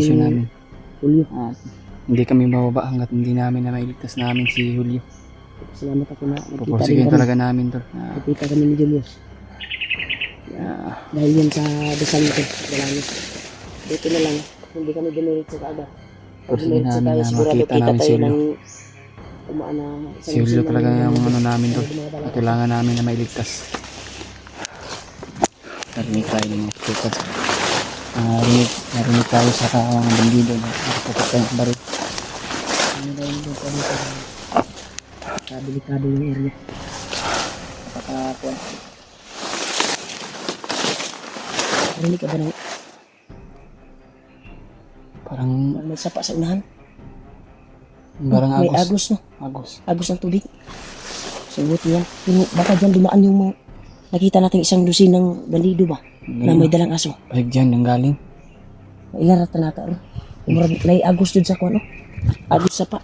mission namin. Julio. At hindi kami bababa hanggat hindi namin na mailigtas namin si Julio. Salamat ako na nakita rin Pupursigihin kami. talaga namin to. Nakita kami ni Julius. Dahil yan sa dasal nito. Dalangin. Dito na lang. Hindi kami diniritso kaagad. Pag Pursigihin diniritso namin tayo, na sigurado makita kita namin si tayo Julio. ng umaan na Si Julio talaga yung ano namin to. Kailangan namin na mailigtas. Narinig tayo ng mga pupukas. Narinig tayo sa mga bandido na nakaputok tayo ng baril. Ano daw yung dito dito. Delikado yung area. Napakakuan. Narinig ka ba ng Parang may sapa sa unahan? barang May agos. agos no? Agos. Agos ng tubig. So buti yan. Baka dyan dumaan yung mga nakita natin isang dusin ng bandido ba? Na may dalang aso. Balik dyan yung galing. Ilarata nata. May agos dun sa kuan no? Agos sapa.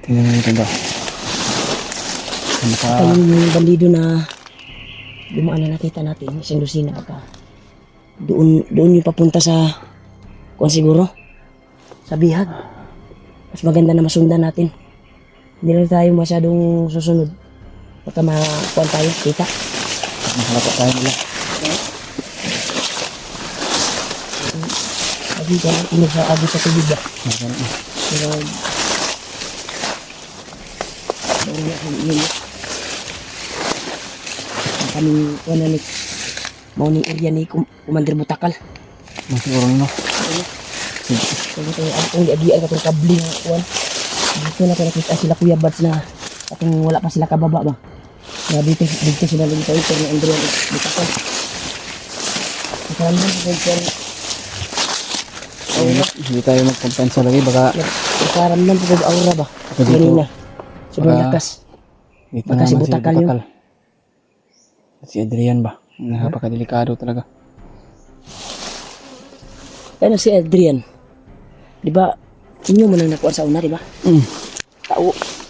Tingnan natin ba? Kaya yung bandido na dumaan na nakita natin, isang dosina baka doon yung papunta sa kuan siguro sa bihag. Mas maganda na masundan natin. Hindi na tayo masyadong susunod. Baka makuan tayo, kita. Makalapa tayo nila. Lagi ka inog sa agos sa tubig ba? Pero kaming kuan na ni mau ni area ni Commander Butakal. Masiguro no. Kaya tayo ang agian katong kabling kuan. Dito na kaya nakita sila Kuya Bads na katong wala pa sila kababa ba. Na dito sila lang tayo ni Andrea Butakal. Nakaramdam ko kuan. Hindi tayo magkumpensa lagi baka Nakaramdam ko aura ba. dito. Kanina. Sobrang Baka- lakas. dito Baka naman si Butakal yun. At si Adrian ba? Napakadelikado talaga. Ano si Adrian? Di ba? Inyo mo nang nakuha sa una, di ba?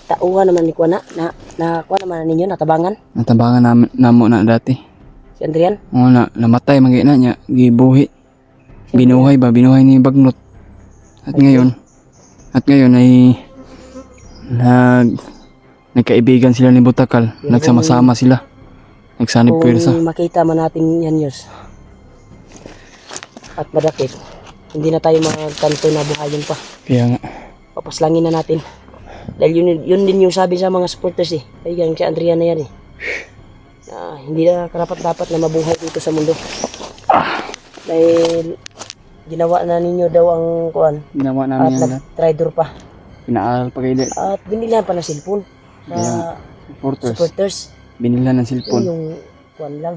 Tauhan naman ni kuha na nakuha naman ninyo, natabangan. Natabangan namin namo na dati. Si Adrian. Oo na, namatay magina niya, gibuhi. Binuhay ni Bagnot. At ngayon ay nagkaibigan sila ni Butakal. Nagsama-sama sila. Nagsanib pwersa. Kung makita man natin yan years at madakit, hindi na tayo magkanto na buhayin pa. Kaya nga, Papaslangin na natin. Dahil yun din yung sabi sa mga supporters eh. Ay yan, si Adrian na yan eh. Hindi na karapat-dapat na mabuhay dito sa mundo. Dahil ginawa na ninyo daw ang kuan. ginawa At namin yan lahat. nag-tridor pa. Pinaaral pa kayo. At binilan pa ng cellphone sa Supporters. supporters. Binila ng Yun cellphone. yung kuan lang.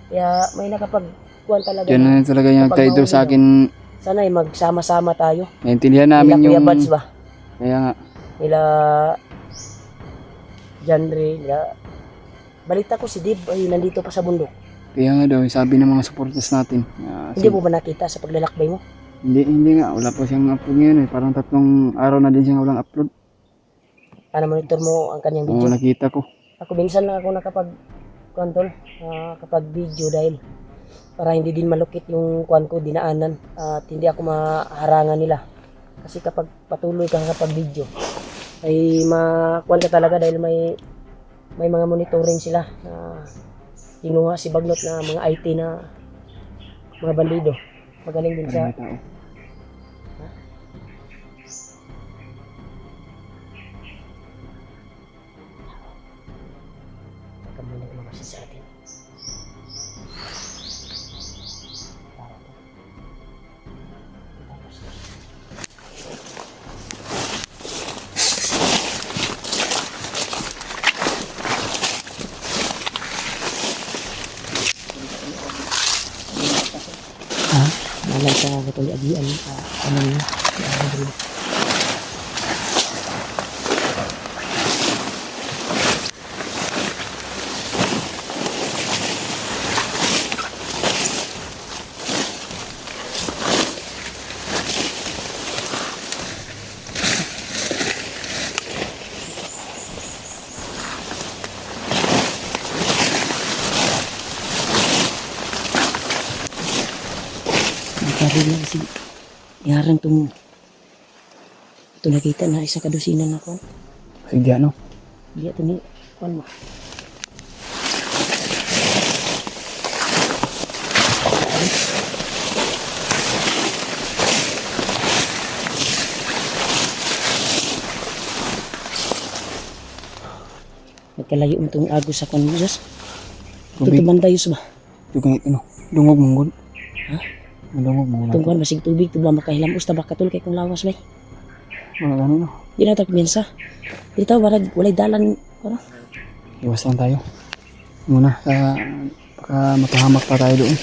Kaya may nakapag-kuan talaga. Yan na talaga yung kapag title sa akin. Sana ay magsama-sama tayo. Naintindihan Nila namin Kuya yung... Bads ba? Kaya nga, Nila Jandre. Balita ko si Dib ay nandito pa sa bundok. kaya nga daw, sabi ng mga supporters natin. Hindi mo ba nakita sa paglalakbay mo? Hindi nga, wala pa siyang upload ngayon eh. Parang 3 araw na din siyang walang upload. Para monitor mo ang kanyang Oo, video. nakita ko. Ako minsan lang ako nakapag-control, kapag video dahil para hindi din malukit yung kuan ko, dinaanan at hindi ako maharangan nila. Kasi kapag patuloy kang kapag video ay makuan ka talaga dahil may mga monitoring sila na kinuha si Bagnot na mga IT na mga bandido. Magaling din sa May tao. kami nagmamasi sa atin. sa katuloy agian ano nila. Nagkaroon lang kasi yarang ito nakita na isa kadusinan na kuwan. Sige, ano? Hindi ito ni kuwan mo. Nagkalayo mo itong agos sa kuwan mo, Diyos. Ito Tubig. tumandayos ba? Ito ganit, ano? Dungog mong gud. Ha? Dungog mong Itong kuwan, masig tubig, ito ba makahilamos, tabak katul kay kung lawas ba? Wala gano'n, no? Di na ito kuminsa. Dito, walay dalan, ano? Iwas lang tayo. Muna, baka mapahamak pa tayo doon.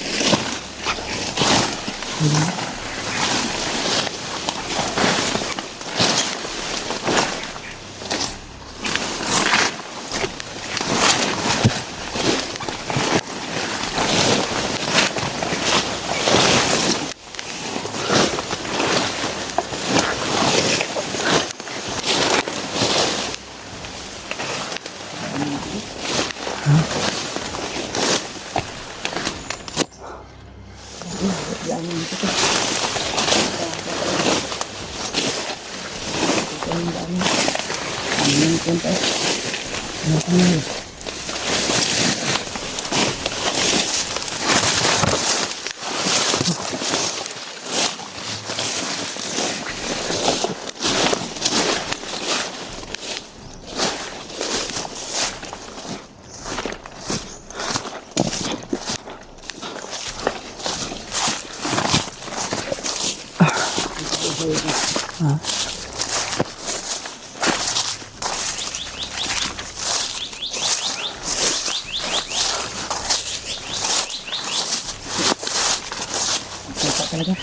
Sapa talaga.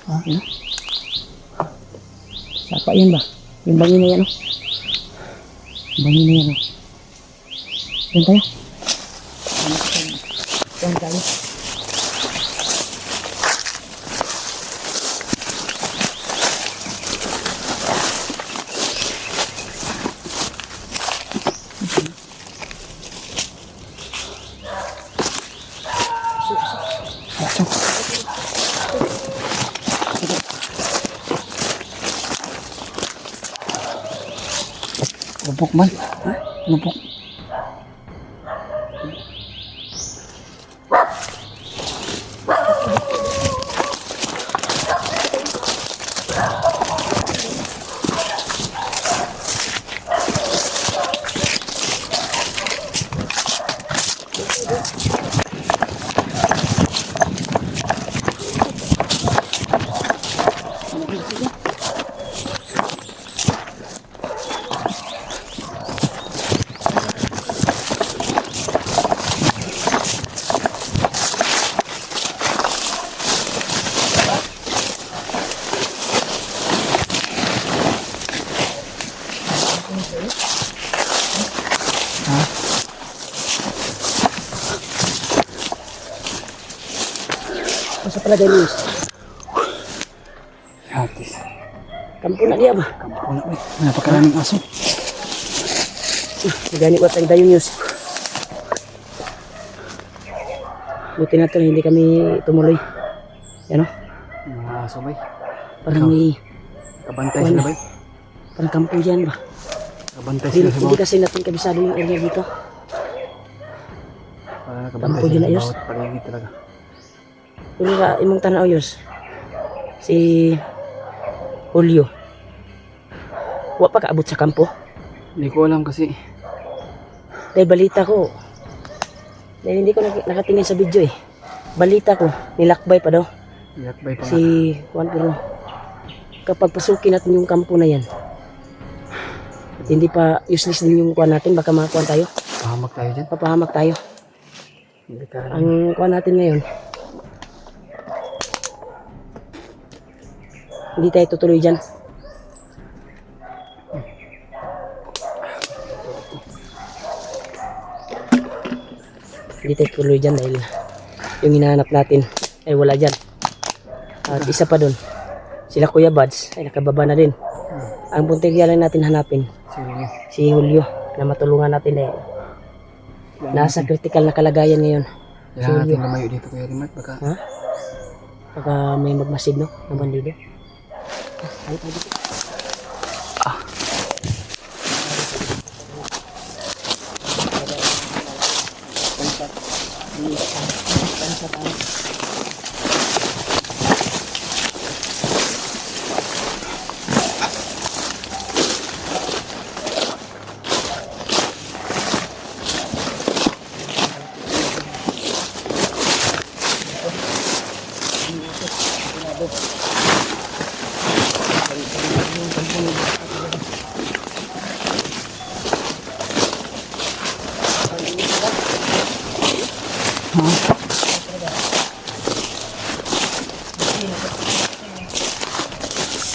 Ha? Ano? Sapa yun ba? Yung bangin na yan, oh. Bangin na yan, oh. Yan tayo. Yan tayo. Lupok man. Ha? Lupok. Masa pala dahil Luis? Hatis. Kampo na niya ba? Kampo na, uy. Napakaraming aso. Nagani wat ang dayon news. Buti na to, hindi kami tumuloy. Yan, oh. Mga aso bay. Parang may Kabantay Wala. sila bay. parang kampo dyan ba? Kabantay Hindi, sila sa hindi bawat. kasi natin kabisado yung area dito. Kabantay Kampo sila dyan sa ayos. bawat paligid talaga. Pero sa imong tanaw yus, si Julio, wa pa kaabot sa kampo. Hindi ko alam kasi. Dahil balita ko, dahil hindi ko nakatingin sa video eh. Balita ko, nilakbay pa daw Yakbay pa nga. si Juan, pero kapag pasukin natin yung kampo na yan, at hindi pa useless din yung kuha natin, baka makakuha tayo, Pahamak tayo dyan. papahamak tayo. Hindi ka Ang kuha natin ngayon, Hindi tayo tutuloy dyan. Hindi tayo tutuloy dyan dahil yung hinahanap natin ay wala dyan. At isa pa dun, sila Kuya Buds ay nakababa na din. Ang puntigya lang natin hanapin, si Julio, na matulungan natin eh. Nasa critical na kalagayan ngayon. Kailangan natin lumayo dito Kuya Rimart. Baka Ha? Baka may magmasid, no? Ng bandido. Ay, dito.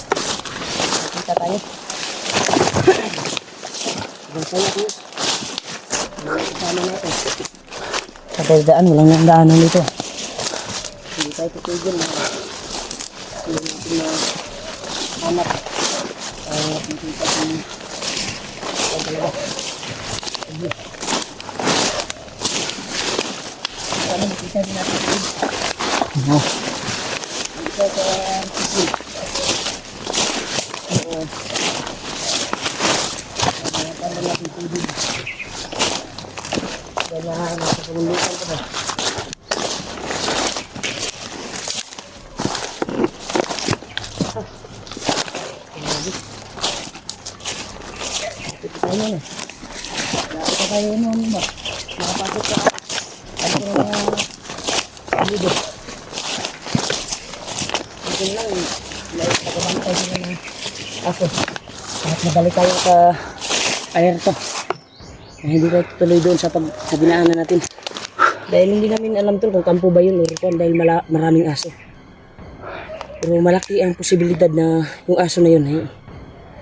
Kita tayo. Hanggang tayo ko. Kasama natin. Sa daan, walang daanan dito. Hindi tayo tutugan na hindi natin na hanap. Nakikita ko ang dalawa. Sige. Sana makita din natin ito. no. Ito sa sisi. Ano natin tubig. Dahil nasa pangulutan ko na. Ayun na. Lapit na tayo noon ba? Nakapasok ka. Ano ko na dito. Ito lang. May pagkabantay sila ng aso. Kahit nabalik tayo sa alerto. Na hindi tayo tuloy doon sa dinaanan natin. Dahil hindi namin alam to kung kampo ba yun o kung dahil maraming aso. Pero malaki ang posibilidad na yung aso na yun ay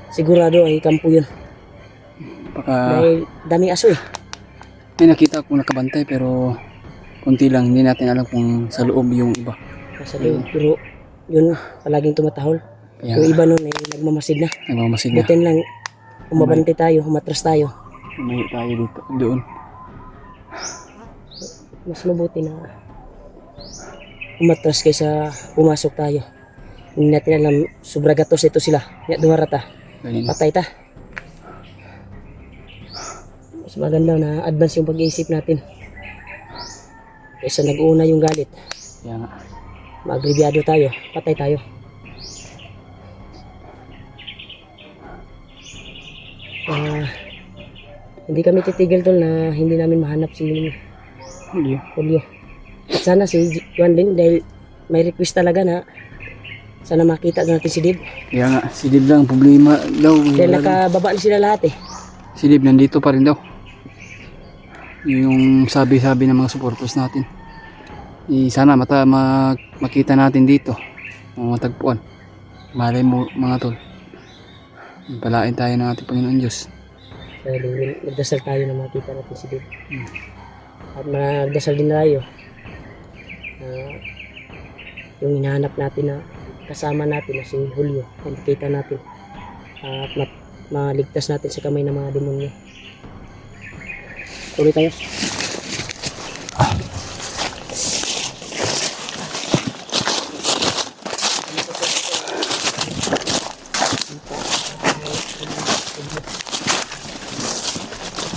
sigurado ay kampo yun. Baka Dahil daming aso eh. may nakita akong nakabantay pero konti lang. Hindi natin alam kung sa loob yung iba. Nasa loob. Pero yun palaging tumatahol. Kaya Yung iba nun ay nagmamasid na. nagmamasid na. Butin lang umabante tayo, umatras tayo. Lumayo tayo dito. Doon. Mas mabuti na umatras kaysa pumasok tayo. Hindi natin alam, sobra gatos ito sila. Nga dumarata. Ganyan. Patay ta. Mas maganda na advance yung pag-iisip natin. Kaysa nag-uuna yung galit. Kaya nga. Magribyado tayo. Patay tayo. Hindi kami titigil tol na hindi namin mahanap si Hindi. Julio. At sana si Juan din dahil may request talaga na sana makita natin si Dib. Kaya nga. Si Dib lang. Problema daw. Dahil Wala daw. nakababa na sila lahat eh. Si Dib nandito pa rin daw. Yung sabi-sabi ng mga supporters natin. Sana makita natin dito. Mga matagpuan. Malay mo mga tol. Palain tayo ng ating Panginoon Diyos. Dahil magdasal tayo na makita natin si Dib. At magdasal din tayo na yung hinahanap natin na kasama natin na si Julio, makita natin at maligtas natin sa kamay ng mga demonyo. Tuloy tayo.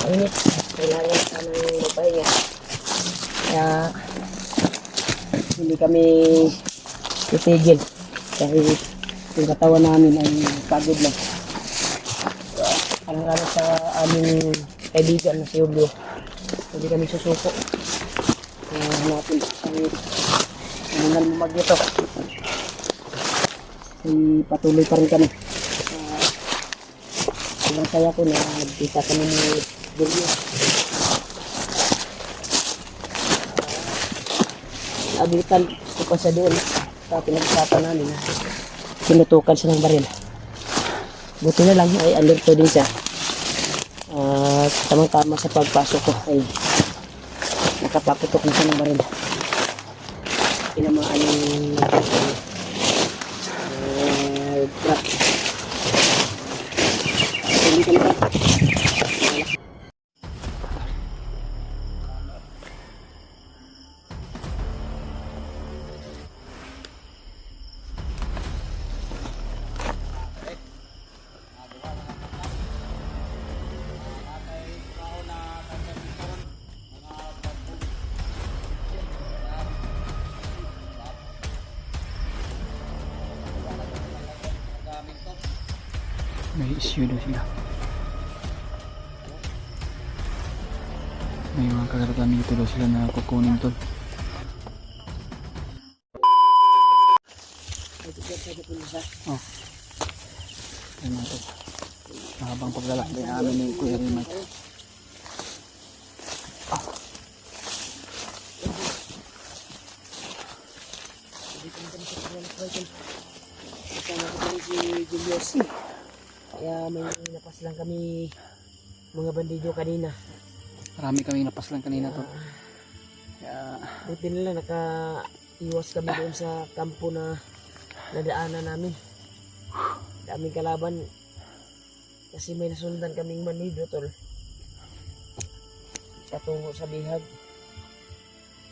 Init, kailangan sa ng magpahinga. Kaya hindi kami titigil dahil yung katawan namin ay pagod lang. Alang-alang sa aming kaibigan na si Julio, hindi kami susuko. Hanapin ay hanggang lumagyo to. Ay patuloy pa rin kami. Sobrang saya ko na nagkita kami ni Julio. Abutan ko pa siya doon sa pinag-usapan namin na tinutukan siya ng baril. Buti na lang ay alerto din siya. At tamang-tama sa pagpasok ko ay nakapaputok na siya ng baril. Tinamaan yung truck. Hindi ka na. May issue daw sila. May mga kagaragan dito daw sila na kukunin tol. Oh. Ayun mga tol. Mahabang paglalakbay namin ni Kuya Rimay. Kasama ko lang si Julius. Kaya may napas lang kami mga bandido kanina. Marami kami napaslan kanina tol. Kaya Buti nila nakaiwas kami doon sa kampo na nadaanan namin. Daming kalaban. Kasi may nasundan kaming bandido tol. Patungo sa bihag.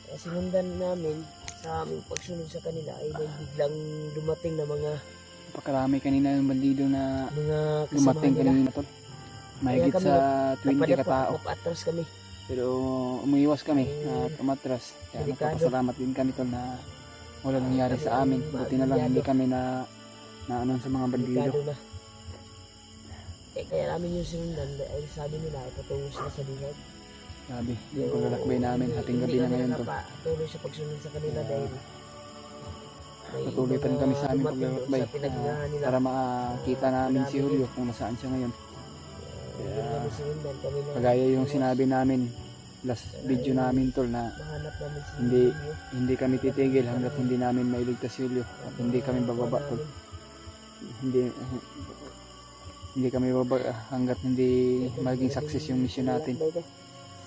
Kaya sinundan namin sa aming pagsunod sa kanila ay may biglang dumating na mga napakarami kanina yung bandido na kasama dumating nila. kanina tol. Mahigit kami sa 20 katao. Napatras kami. Pero umiiwas kami at umatras. Kaya Delikado. nagpapasalamat din kami tol na wala nangyari sa amin. Buti na lang hindi kami na ano sa mga bandido. Delikado na. Kaya namin yung sinundan ay sabi nila ay patungo sila sa bihag. Sabi, yung paglalakbay namin hating gabi na ngayon tol. Patuloy sa pagsunod sa kanila dahil may Patuloy pa rin kami sa aming dumating doon paglalakbay sa pinaghingahan nila. para makita namin si Julio kung nasaan siya ngayon. Hindi namin sinundan kami na Kagaya yung sinabi namin last video namin tol na mahanap namin si hindi Julio. hindi kami titigil hanggat hindi namin mailigtas si Julio at hindi kami bababa tol. Hindi kami bababa hanggat hindi maging success yung mission natin.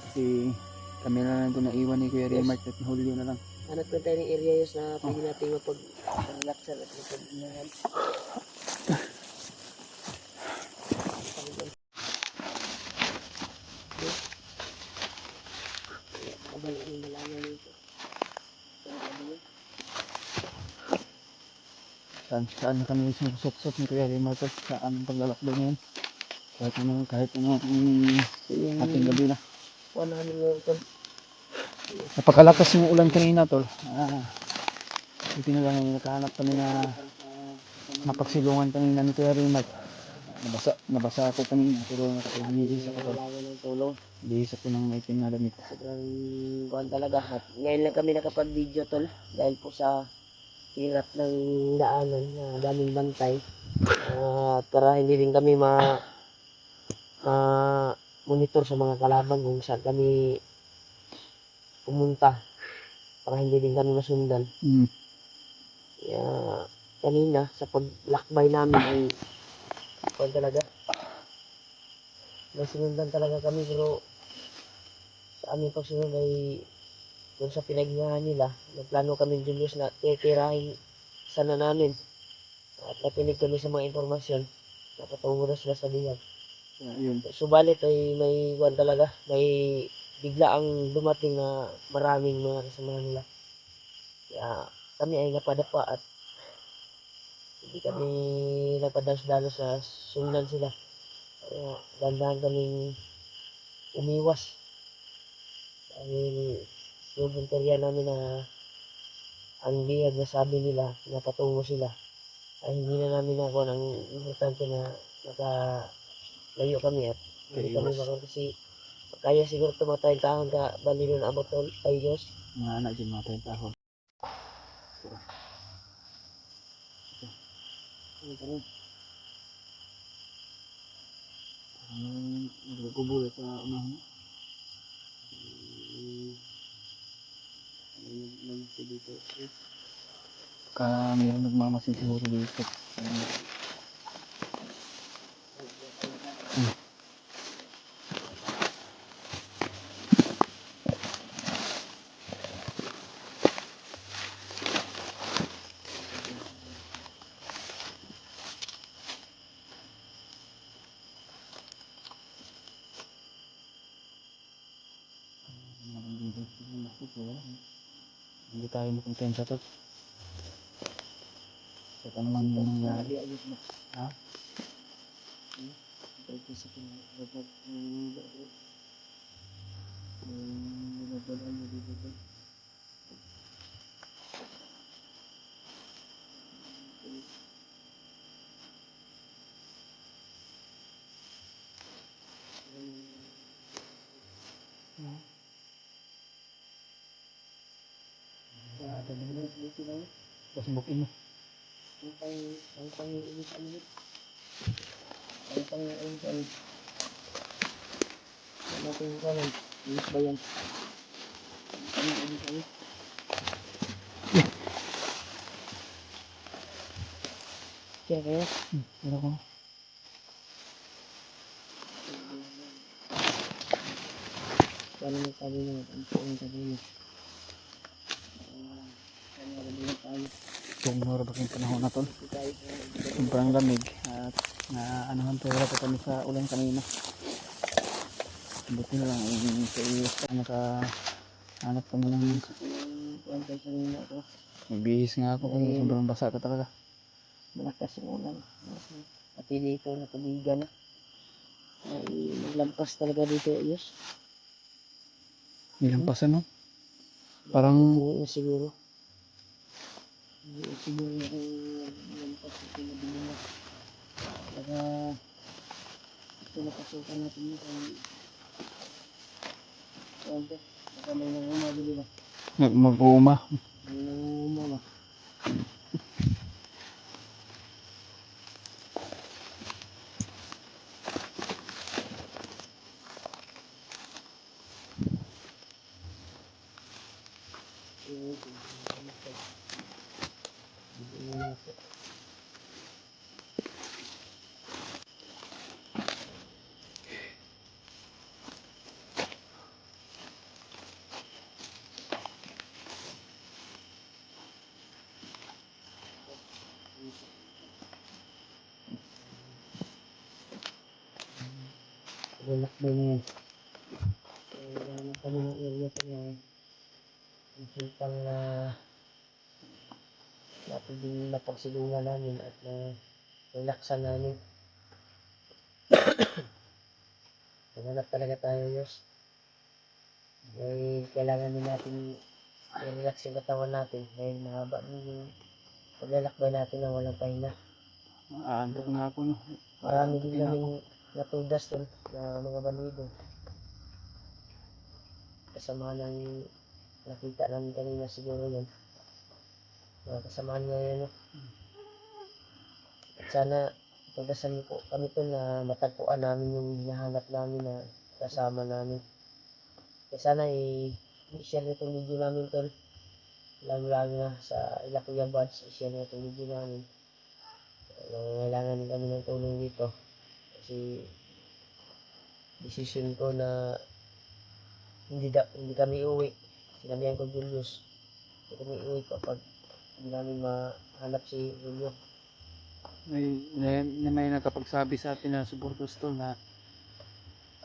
Kasi kami na lang ito naiwan ni Kuya Remark at ni Julio na lang. Hanap ko tayo ng areas na pwede natin mapag-laksan at mapag-inahan. Abang ang malaman nito. Saan na kami susok-sok ni Kuya Remark at saan paglalakbay ngayon. Kahit ano ating gabi na. 100 ngayon tol. Napakalakas yung ulan kanina tol. Buti na lang nakahanap kami na napagsilungan kanina ni Kuya Remark. Nabasa ako kanina pero nakapag-ihis ako tol. Kailangan ng tulong. Ihis ako ng maitim na damit. Sobrang kuhan talaga. At ngayon lang kami nakapag-video tol. Dahil po sa hirap ng daanan na daming bantay. Para hindi rin kami monitor sa mga kalaban kung saan kami pumunta. Para hindi din kami masundan. Kaya kanina sa paglakbay namin ay kuhan talaga. May sinundan talaga kami pero sa aming pagsunod ay doon sa pinaghingahan nila, nagplano kami Julius na titirahin sana namin. At napinig kami sa mga informasyon na patungo na sila sa bihag. Yun. Subalit ay may kuwan talaga, may bigla ang dumating na maraming mga kasama nila. Kaya kami ay napadapa at hindi kami napadalos-dalos sa sundan sila. Kaya dandahan kaming umiwas. Dahil sinubunteriya namin na ang bihag na sabi nila na patungo sila ay hindi na namin ako ang importante na nakalayo kami at hindi kami makon kasi kaya siguro tumatay kahon ka bali nun abot tol ay Diyos. Mga anak dyan mga tayong tahon. Nagkukubulit sa unahan. Kami yung nagmamasin siguro dito. Hindi tayo makontenta to. Sa tanong yung nangyari. Ha? Tapos bukin mo. Kaya kaya, Ano ko? paano mo sabi mo, ang puong sabi mo. Tumura ba kayong panahon na to? Sobrang lamig at anuhan to, wala pa kami sa ulan kanina. Buti na lang yung sa iyo nakahanap kami ng magbihis nga ako kasi sobrang basa ka talaga. Malakas yung ulan. Pati dito, natubigan na. Ay, naglampas talaga dito, yes. Nilampasan no? Parang Oo, siguro. Siguro yung naglampas ito na binila. Kaya, ito napasukan natin yun. Kaya, baka may nangumabili ba? mag-uuma. May nangumama ba? Relax ba niya? Kaya kami ng area pa niya. Isipang na natin din napagsilungan namin at na relaxan namin. Naghanap talaga tayo, Diyos. Dahil kailangan din natin i-relax yung katawan natin dahil mahaba yung paglalakbay natin na walang pahinga. Andok nga ako no. Marami din kaming natudas dun na mga bandido. Kasama ng nakita namin kanina siguro yun. Mga kasamaan nga yun. No? At sana pagdasal po kami to na matagpuan namin yung hinahanap namin na kasama namin. Kaya sana i-share nyo itong video namin tol. Lalo na sa ila Kuya Buds, i-share nyo itong video namin. Nangangailangan din kami ng tulong dito. Kasi decision ko na hindi kami uwi. Sinabihan ko Julius, hindi kami uwi kapag hindi namin mahanap si Julio. May nakapagsabi sa atin na supporters to na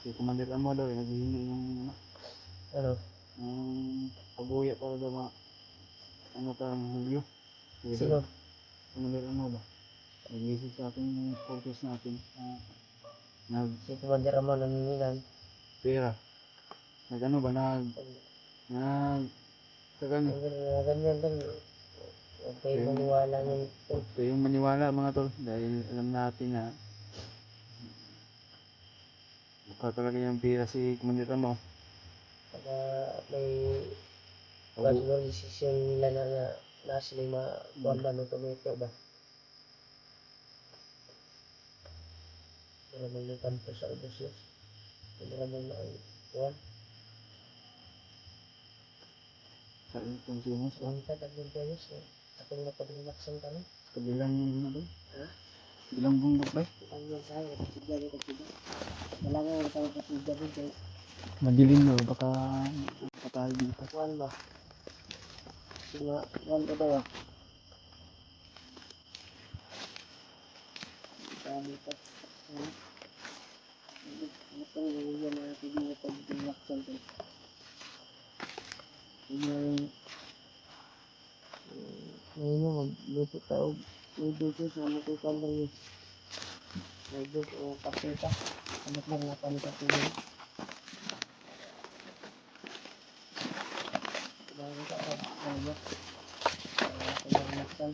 si Commander Amo daw naghihingi yung Ano? pabuya para daw ano tang Julio. Sino? Commander Amo ba? Nag-message sa atin yung supporters natin nag Si Commander Ramon nanginginan. pera. Nag-ano ba tagang Ganyan lang. Huwag kayo maniwala ng huwag kayong maniwala mga tol dahil alam natin na mukha talaga yung pera si Commander Amo. Pagka may siguro decision nila na sila makuhan ba ng tomato ba? Maraming ng kanto sa ubos yun. Maraming na ang kuhan. Sa itong sinus. Ang tatag ng payos. Atong napag-relaxan kami. Kabilang ano? Kabilang bundok ba? Ang yan sa akin, kasigla rin kasigla. Kailangan mo sa kasigla rin kayo. Madilim na, baka patay dito. Kuhan ba? Sige, kuhan ko tayo. Dami pa. Ano pa yung yan na pwede mo pag-binaksan ko. Yung ngayon mo magluto tayo. May dito sa makukan lang yun. May dito o kapita. Anak lang na panikat ko yun. Bago ka pa. Ano? Pag-binaksan.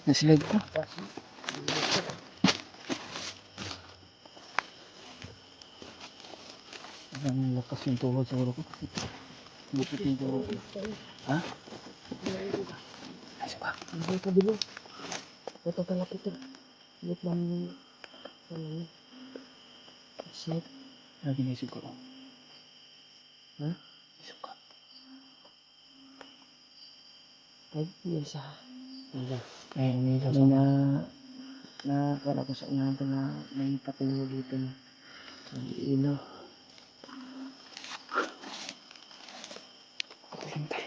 Nasilid ko. Ang lakas yung tuhod siguro ko. Lupit yung tuhod ko. Ha? Asa ba? Hindi ka bilo. Ito kalapit ito. Wait lang. Ano? Shit. Lagi naisip ko. Ha? Isip ka. Ay, yun sa... Ano? Ay, umilaw May sa nakakala ko sa inahan na may patungo dito na ilaw. hintay.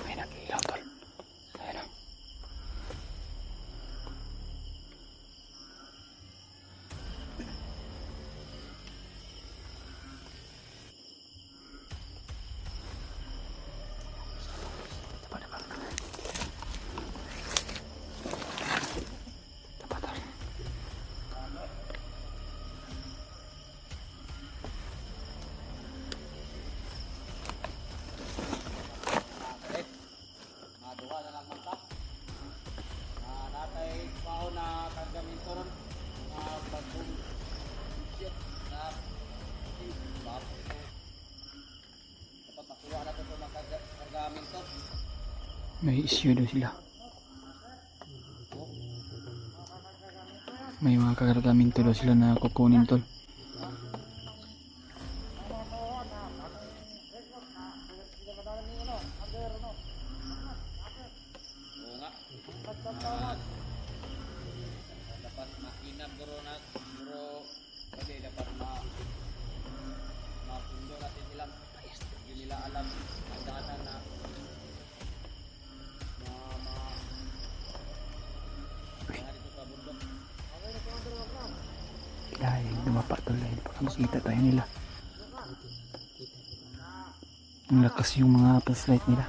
May nag-ilaw tol. Ayun o. Diba, diba? Diba, tol? Maduha na lang mata. Natay pao na kargamento ron. Mga bagong shit na bapo ito. Dapat makuha na ito mga kargamento. May issue daw sila. May mga kagargamento daw sila na kukunin tol. Oo nga. Dapat makinap guro na guro. Pwede dapat mapundo natin sila. Hindi nila alam ang daanan na mga dito sa bundok. Dahil dumapa tol dahil baka makita tayo nila. Ang lakas yung mga flashlight nila.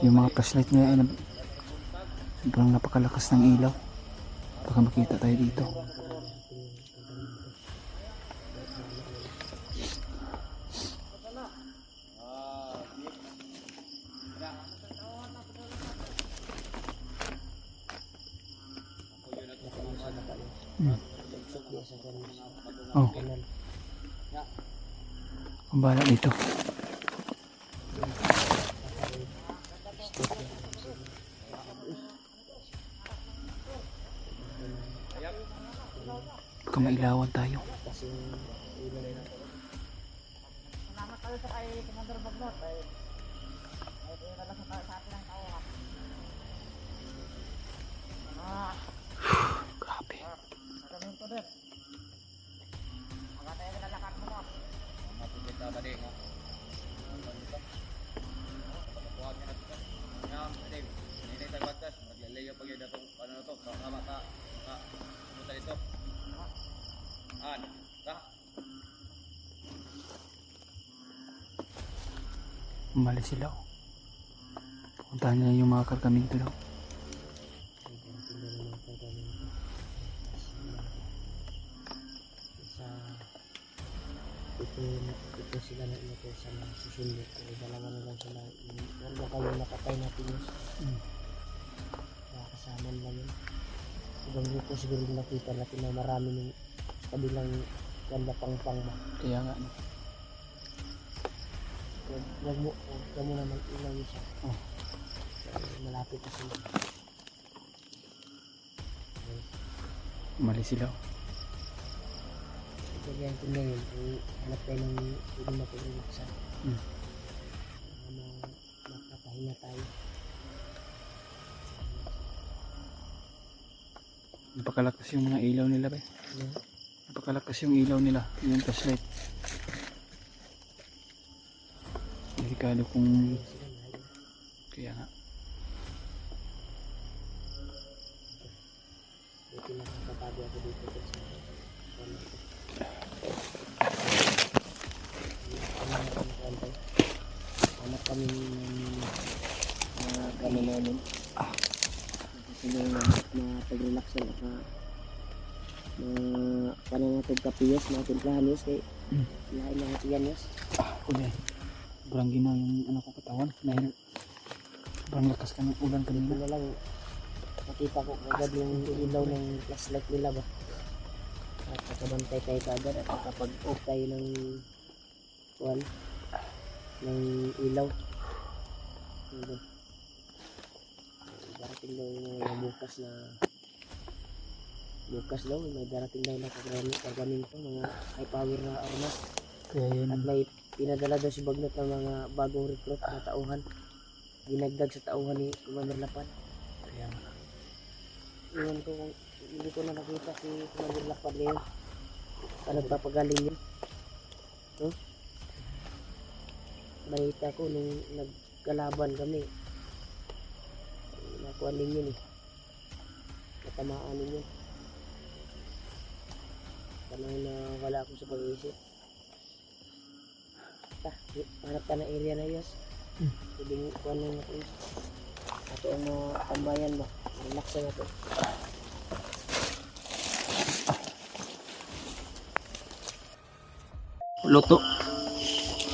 Yung mga flashlight nila ay sobrang napakalakas ng ilaw. Baka makita tayo dito. Oh, ang bala dito. Baka mailawan tayo. Grabe. Mapupit na ba din, ha? Pagkakuha niya na ito. Nga, Dave, hindi tayo batas. Maglalayo pag yun itong ano na ito. Kasama ka. Pumunta dito. Ka? Umalis sila. Oh. Puntahan nila yung mga kargamento daw. Sa ito sila na inutosan na susunod. Kaya dalawa na lang sila. Huwag na kayo nakatay natin yun. Kasama lang yun. Ibang grupo siguro nakita natin na marami ng kabilang ganda pang ba. Kaya nga. No? Huwag mo na mag-ilaw yun siya. Oh. Malapit na sila. Umalis sila. Kaya yung tingnan yun, hanap tayo ng pwede matulog sa makapahinga tayo. Napakalakas yung mga ilaw nila ba? Napakalakas yung ilaw nila. Yung flashlight. Delikado kung... Kaya nga. Buti na nakatabi ako dito sa anak kami ng kami namin. Kasi na pag-relax na panangatog kapiyas, mga timplahan yus kay lahat mga tiyan yus. Ulan. Sobrang ginaw yung ano ko katawan. Dahil sobrang lakas ka ng ulan Ito kanina. na lang nakita ko agad yung ilaw ng flashlight nila ba. At nakabantay tayo kagad at nakapag-off tayo ng ilaw. Ano? Darating daw yung mga bukas daw may darating daw na kagamin to mga high power na armas. Kaya yun. At may pinadala daw si Bagnot ng mga bagong recruit na tauhan. Dinagdag sa tauhan ni Commander Lapad. Kaya nga. Iwan ko kung hindi ko na nakita si Commander Lapad ngayon. Nagpapagaling yun. Balita ko nung nagkalaban kami. Nakuha din yun eh. Natamaan din yun. Panahon na wala ako sa pag-iisip. Hanap ka na area na yas. Pwedeng kuha na natin. Ito ang tambayan ba? Relax na natin. Luto.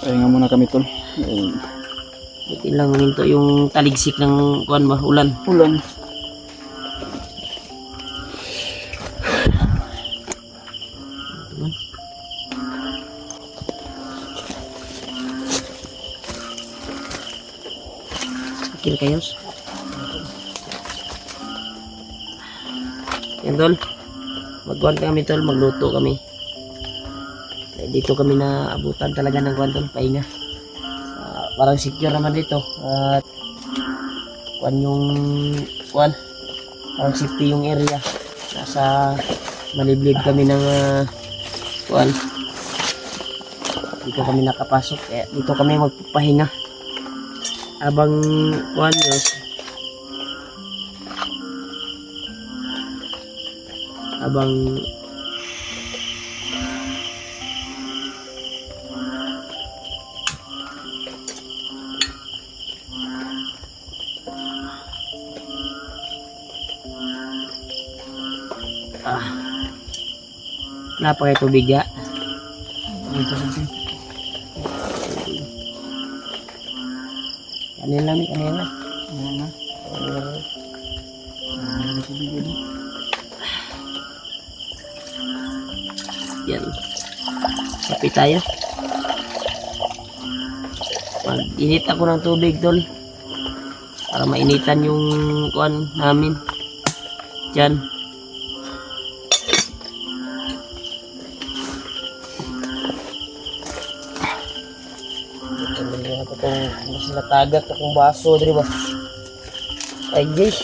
Pahinga muna kami tol. Buti lang minto yung taligsik ng kuan ba? Ulan. Ulan. Sakil kayo. Yan tol. Magkuhan kami tol. Magluto kami. Dito kami na abutan talaga ng kuan tol. Pahinga. Parang secure naman dito. At kuan yung kuan. Parang safety yung area. Nasa maliblib kami ng kuan. Dito kami nakapasok. Kaya dito kami magpapahinga. Abang kuan yun. Abang wala pa kayo tubig ya. Kanina lang, kanina. Yan. Sapi tayo. Mag-init ako ng tubig tol. Para mainitan yung kuan namin. Diyan. Mas natagak akong baso diri ba. Ay guys.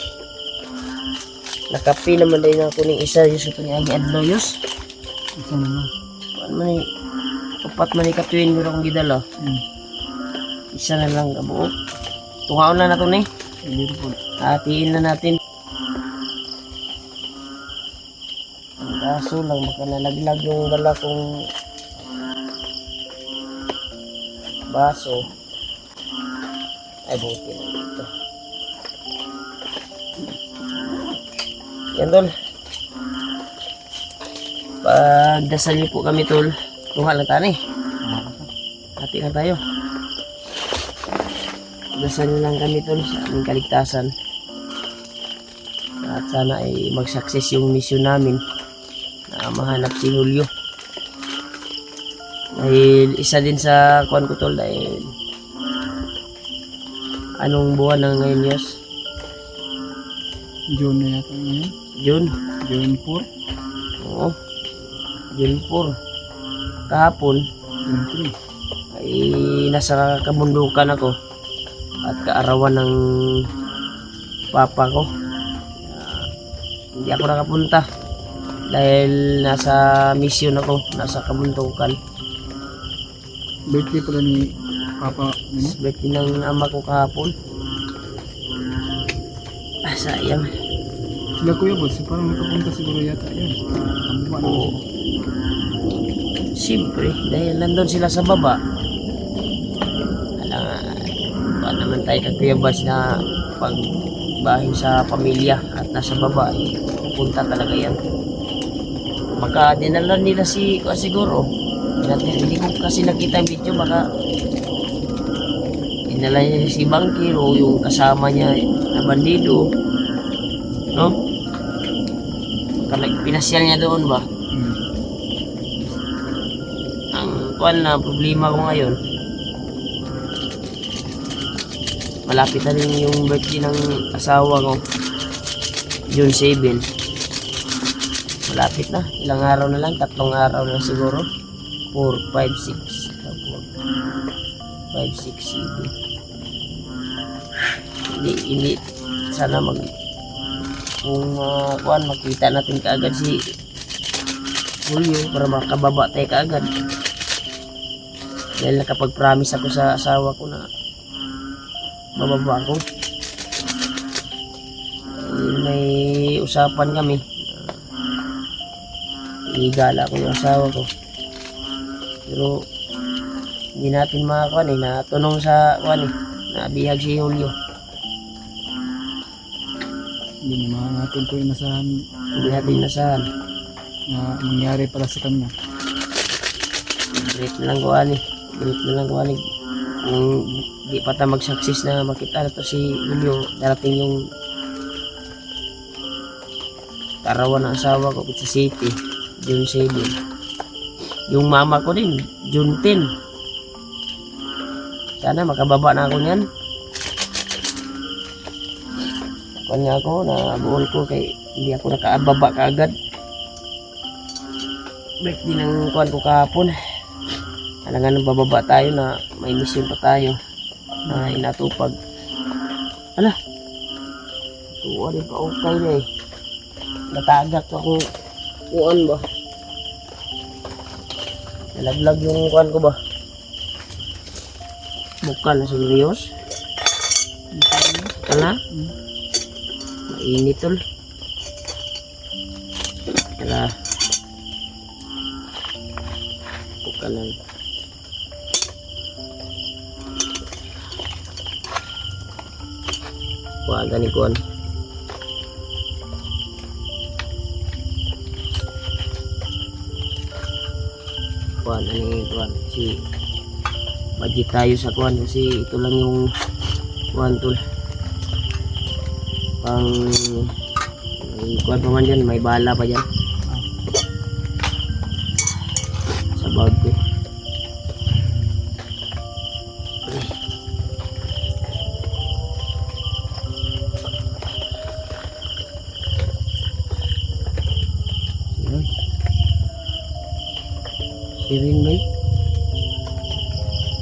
Nakapi naman din ako ning isa yung ito ni Agi Adloyos. Ito naman. Ano man ni upat man ni katuin mo akong gidala. Isa na lang kabuok. Tungaon na nato ni. Beautiful. Hatiin na natin. Ang baso lang baka nalaglag yung dala kong baso. Ay, buti na dito. Yan, tol. Pagdasal niyo po kami, tol. Tuha lang tayo eh. hati na tayo. Dasal nyo lang kami tol sa aming kaligtasan. At sana ay mag-success yung mission namin na mahanap si Julio. Dahil isa din sa kuwan ko tol dahil anong buwan na ngayon Yos? June na yata ngayon. June? June 4. Oo. June 4. Kahapon June 3. ay nasa kabundukan ako at kaarawan ng papa ko. Hindi ako nakapunta dahil nasa mission ako, nasa kabundukan. Birthday pala ni Papa nino. Birthday ng ama ko kahapon. Sayang. Sila Kuya Boss, parang nakapunta siguro yata yan. Nabuha na Oo. Siyempre, dahil nandun sila sa baba. Alam naman tayo kay Kuya Bats na pagbahin sa pamilya at nasa baba, pupunta talaga yan. Baka dinala nila siguro. Hindi ko kasi nakita yung video, baka dinala niya si Bangkir o yung kasama niya na bandido. No? Pinasyal niya doon ba? Ang kuwan na problema ko ngayon, malapit na rin yung birthday ng asawa ko, June 7. Malapit na, ilang araw na lang, 3 araw na siguro. 4, 5, 6 hindi sana kung kuwan makita natin kaagad si Julio para makababa tayo kaagad dahil nakapag-promise ako sa asawa ko na bababa ako. May usapan kami, igala ko yung asawa ko pero hindi natin makakuan natunong sa kuwan nabihag si Julio. Hindi naman natin po inasahan Hindi natin inasahan. na mangyari pala sa kanya. Great na lang kuhan Great na lang kuhan kung di pa tayo mag-success na makita na to si Julio, darating yung karawan ng asawa ko sa City, June 7. Yung mama ko din, June 10. Sana makababa na ako niyan. Kanya ako na buol ko kay hindi ako nakaababa kaagad. Birthday ng kuwan ko kahapon. Alangan nang bababa tayo na may mission pa tayo na inatupag. Ala, tuwa din pa okay na natagak ako kuwan ba. Nalaglag yung kuwan ko ba. Bukal na serious. Kala? Mainit tol. Kala. Bukal lang. Kuha gani kuwan. Kuwan ani kuwan si budget tayo sa kuwan kasi ito lang yung kuwan tol. Pang may kuwan pa man dyan, may bala pa dyan sa bag ko. Sirin ba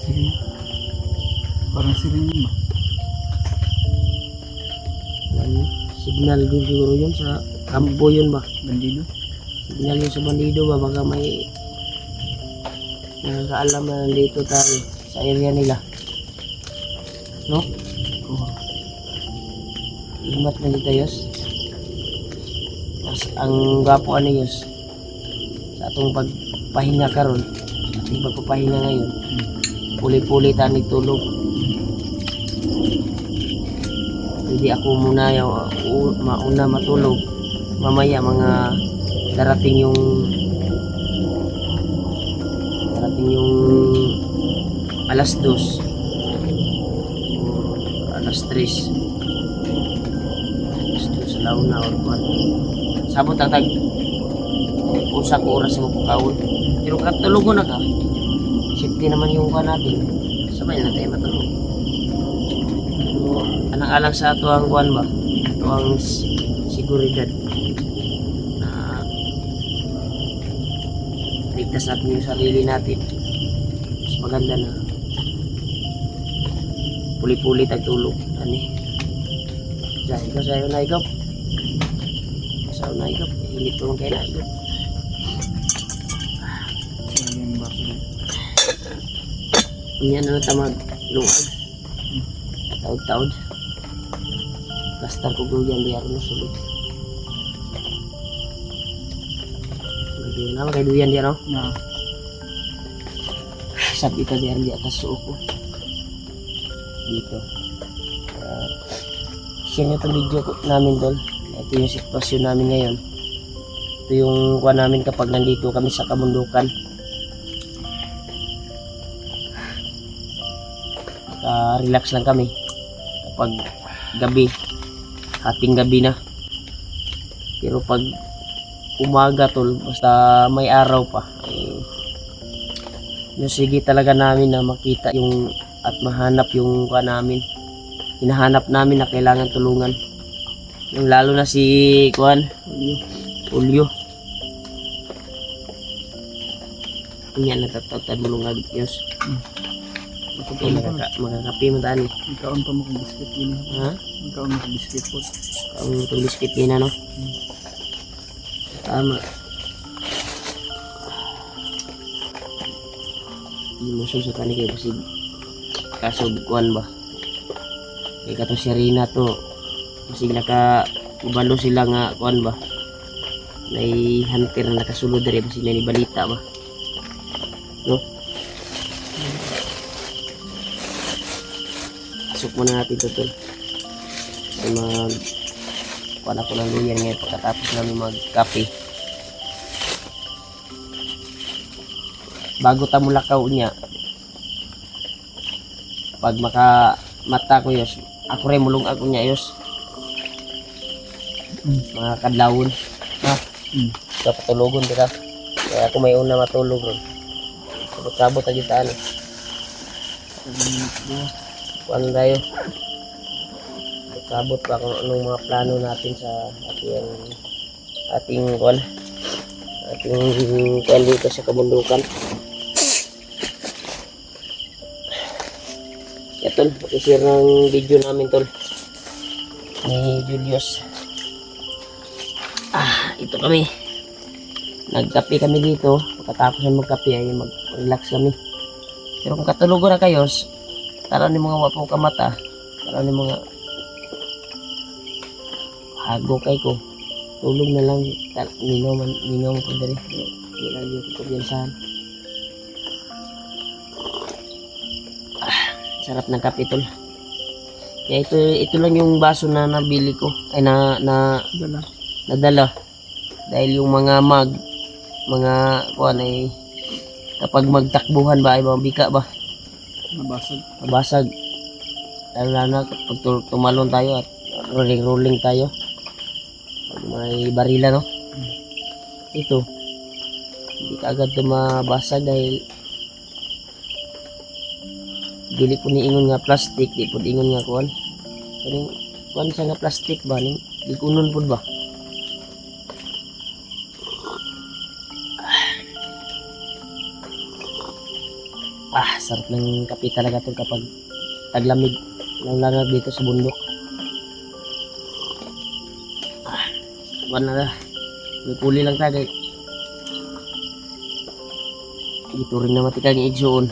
Sirin. Parang sirin yun ba? signal din siguro yun sa kampo yun ba? Bandido? Signal yun sa bandido ba? Baka may nakakaalam na nandito tayo sa area nila. No? Oo. Ingat na dito Yos. Mas ang gapo ano Yos sa atong pagpahinga karon, ating pagpapahinga ngayon, puli-puli tayo nagtulog. Hindi ako muna mauna matulog. Mamaya mga darating yung alas 2 o alas 3 alas 2 sa launa or kuan sabot ang tag usa ko oras mo pagkaon pero katulugon na ka safety naman yung kuan natin sabay na tayo matulog alang-alang sa ato ang kuan ba ato ang seguridad na ligtas natin yung sarili natin mas maganda na puli-puli tagtulog ani dahil ka sa'yo na ikaw sa'yo na ikaw hilit ko lang kayo na ikaw yan na tamag lungag taod-taod kastar ko gawin di aron sulod na kay duyan diyan no Na. sabi ka diyan di atas suko dito share nyo itong video namin tol ito yung sitwasyon namin ngayon ito yung kuha namin kapag nandito kami sa kabundukan relax lang kami kapag gabi hating gabi na pero pag umaga tol basta may araw pa sige talaga namin na makita yung at mahanap yung kuha namin hinahanap namin na kailangan tulungan yung lalo na si kuan Julio yan natatawtad mulungag Diyos magkakapi mo daan Ikaon pa mo kung biscuit yun. ha? Ikaon mo kung biscuit po. Ang itong biscuit nina no tama emotion sa kani kay kasi kaso kuan ba kay kato si Rina to kasi naka ubalo sila nga kuan ba may hunter na nakasulod diri kasi na ni balita ba no pasok muna natin tutol kasi mag kuan ako ng luyan ngayon pagkatapos namin magkape bago ta mulakaw niya pag maka mata ko yos ako rin mulong ako niya yos mga kadlawon ha sa patulogon kita kaya ako may una matulog ron sabot-sabot na dito ano kuan tayo sabot pa kung anong mga plano natin sa ating kuan dito sa kabundukan. Ya tol, i-share ng video namin tol ni Julius. Ito kami. Nagkape kami dito. Pagkatapos ng magkape ay mag-relax kami. Pero kung katulugo na kayo, tara ni mga wapo kamata. Tara ni mga hago kay ko. Tulog na lang. Ningaw mo po dari. Hindi lang yung kukumpiyansahan. Sarap ng kape tol. Kaya ito lang yung baso na nabili ko. Ay nadala. Dahil yung mga mga kuan ay kapag magtakbuhan ba ay mabika ba? Mabasag. Lalo na kapag tumalon tayo at rolling tayo. Pag may barila no. Ito. Hindi ka agad mabasag dahil dili po niingon nga plastic, di po ingon nga kuan. Kaning kuan siya nga plastic ba ning ikunon pud ba? Sarap ng kape talaga to kapag taglamig lang dito sa bundok. Kuan na. Puli lang tayo. Dito rin na matikang igsuon.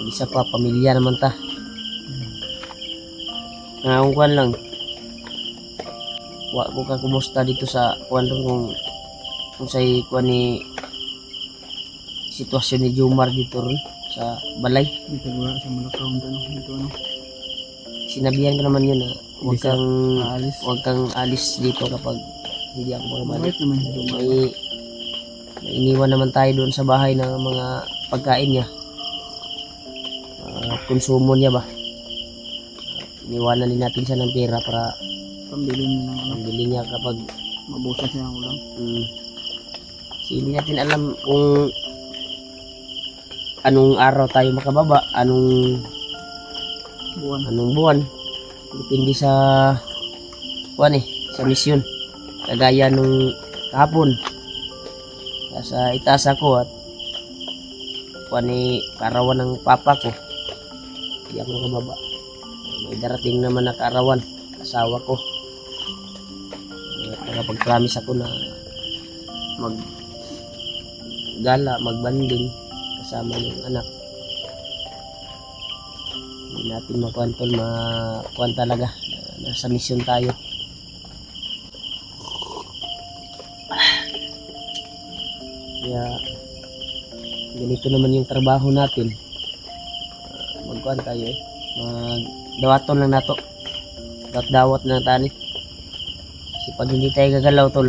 Isa pa, pamilya naman ta. Kuan lang. Wa ko ka kumusta dito sa kuan kung say kuan ni sitwasyon ni Jomar dito rin sa balay. Dito wala sa Malakaw dito ano. Sinabihan ko naman yun na huwag kang alis dito kapag hindi ako makabalik. May iniwan naman tayo doon sa bahay ng mga pagkain niya. konsumo niya ba. Iniwanan din natin siya ng pera para Pambili niyo ng ano, pambili niya kapag mabusan siya ng ulam. kasi hindi natin alam kung anong araw tayo makababa, anong buwan. Depende sa sa misyon. Kagaya nung kahapon. Sa itaas ako at kaarawan ng papa ko. Hindi ako makababa. May darating naman na kaarawan, asawa ko. Nakapag-promise ako na magbanding kasama yung anak. Hindi natin makuhan talaga. Nasa misyon tayo. Kaya ganito naman yung trabaho natin. Magkuhan tayo magdawaton lang nato. Dawat na tani. Kasi pag hindi tayo gagalaw tol,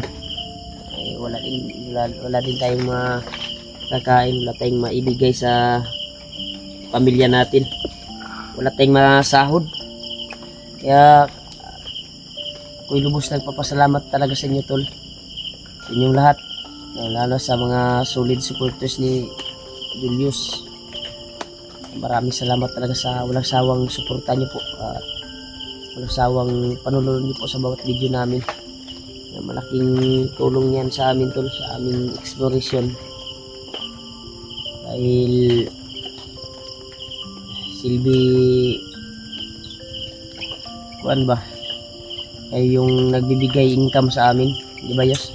ay wala din tayong makakain, wala tayong maibigay sa pamilya natin. Wala tayong masahod. Kaya ako'y lubos nagpapasalamat talaga sa inyo tol. Sa inyong lahat. Lalo sa mga solid supporters ni Julius. Maraming salamat talaga sa walang sawang suporta niyo po at walang sawang panunod niyo po sa bawat video namin. Malaking tulong yan sa amin tol, sa aming exploration. Dahil silbi kuan ba ay yung nagbibigay income sa amin, di ba Yos?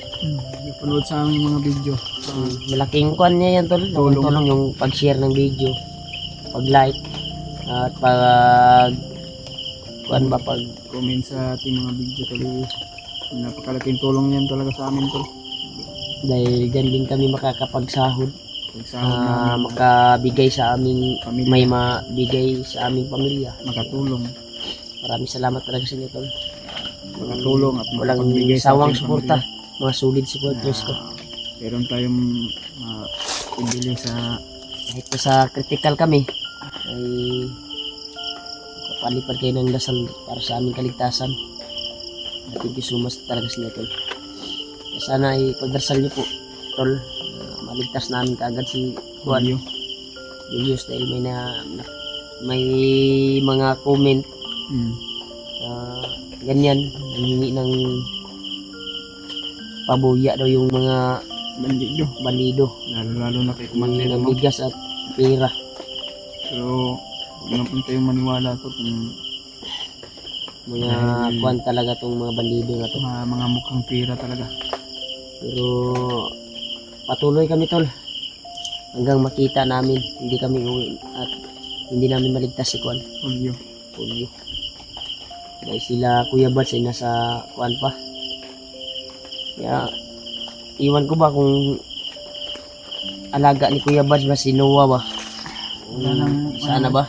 Panood sa aming mga video. Malaking kuan niya yan tol, tulong yung pag-share ng video, pag-like at pag Comment sa ating mga video tol. Napakalaking tulong yan talaga sa amin tol. dahil dyan din kami makakapagsahod, Pagsahod namin, makabigay sa aming Pamilya. may mabigay sa aming pamilya. makatulong. Maraming salamat talaga sa inyo tol. Makatulong at Walang makapagbigay sa sawang ating suporta, pamilya. mga solid supporters ko. Meron tayong pambili sa Kahit na sa critical kami, ay kapalipad kayo ng dasal para sa aming kaligtasan. Thank you so much talaga sa inyo tol. Kaya sana ay pagdarasal niyo po tol, maligtas namin kaagad si Juan video. Julius dahil may mga comment ganyan, nangingi ng pabuya daw yung mga bandido, Lalo na kay Commander ng mo. bigas at pera. Pero huwag naman tayong maniwala to kung Mga Dahil- kuwan talaga tong mga bandido na to. mga mukhang pera talaga. Pero patuloy kami tol hanggang makita namin hindi kami uwi at hindi namin maligtas si Kuan Polio. Polio. Dahil sila Kuya Bats ay nasa Kuan pa. Kaya iwan ko ba kung alaga ni Kuya Bats ba si Noah ba? Sana ba?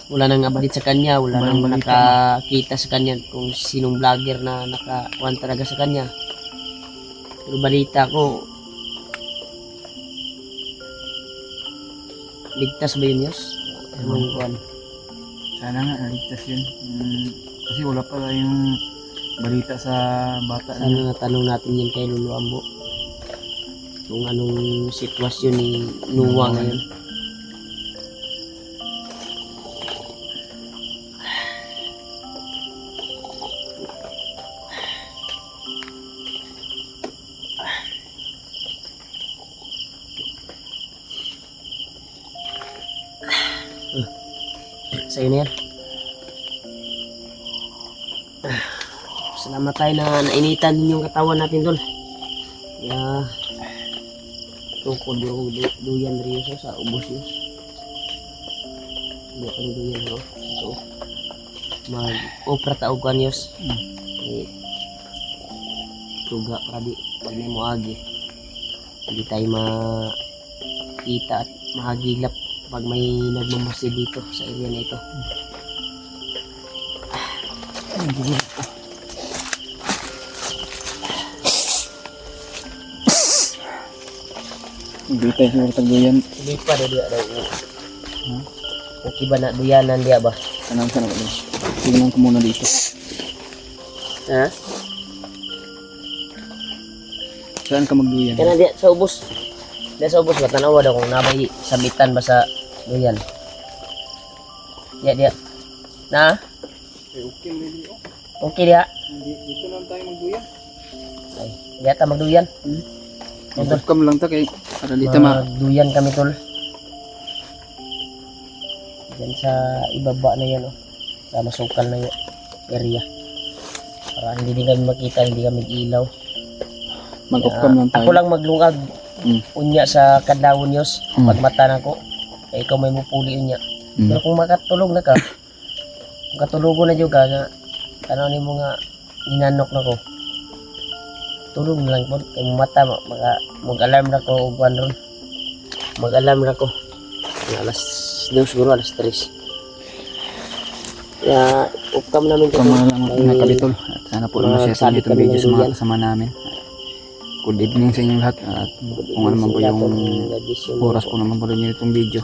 Wala nang abalit sa kanya, wala Walang nang balita, nakakita sa kanya kung sinong vlogger na nakakuan talaga sa kanya. Pero balita ko, ligtas ba yun, Yos? Anong kuan? Sana nga naligtas yun. Kasi wala pa tayong balita sa bata Sana niya. natanong natin yun kay Lolo Ambo. Kung anong sitwasyon ni Noah ngayon. Sa'yo na yan. Salamat tayo na nainitan din yung katawan natin tol. Kaya tukod yung duyan rin sa ubos yun. Hindi pa duyan no. So mag-opera taog kan yos. Tuga para di pag may muagi. Hindi tayo makita at mahagilap pag may nagmamasid dito sa area na ito. Hindi tayo siguro tagduyan. Hindi pa daw. Okay ba na duyanan diya ba? Sana ko lang. Tingnan ko muna dito. Ha? Saan ka magduyan? Kana diya sa ubos. Diya sa ubos ba tanawa daw kung nabay sabitan ba sa duyan. Diya. Na? Okay, really. Okay diya. Dito lang tayo magduyan. Ay, diya ta magduyan. Mag-welcome lang ta kay para dito Magduyan kami tol. Diyan sa ibaba na yan oh. Sa masukal na yung area. Para hindi din kami makita, hindi kami ilaw. mag-welcome lang tayo. Ako lang maglungag. Unya sa kadlawon yos. Pagmata na ko. Kaya ikaw may mupuli unya. Pero kung makatulog na ka, kung katulogo na dyan ka, nga, tanaw ni mo nga, ninanok na ko. Tulog na lang po. Kaya mata, mag-alarm na ko, ron. Mag-alarm na ko. Alas 2 siguro, alas 3. Kaya, upcam namin ito. Kama lang mga kabitol. At sana po na-share sa inyo itong video sa mga kasama namin. Good evening sa inyong lahat. At kung ano man po yung oras po naman po rin itong video.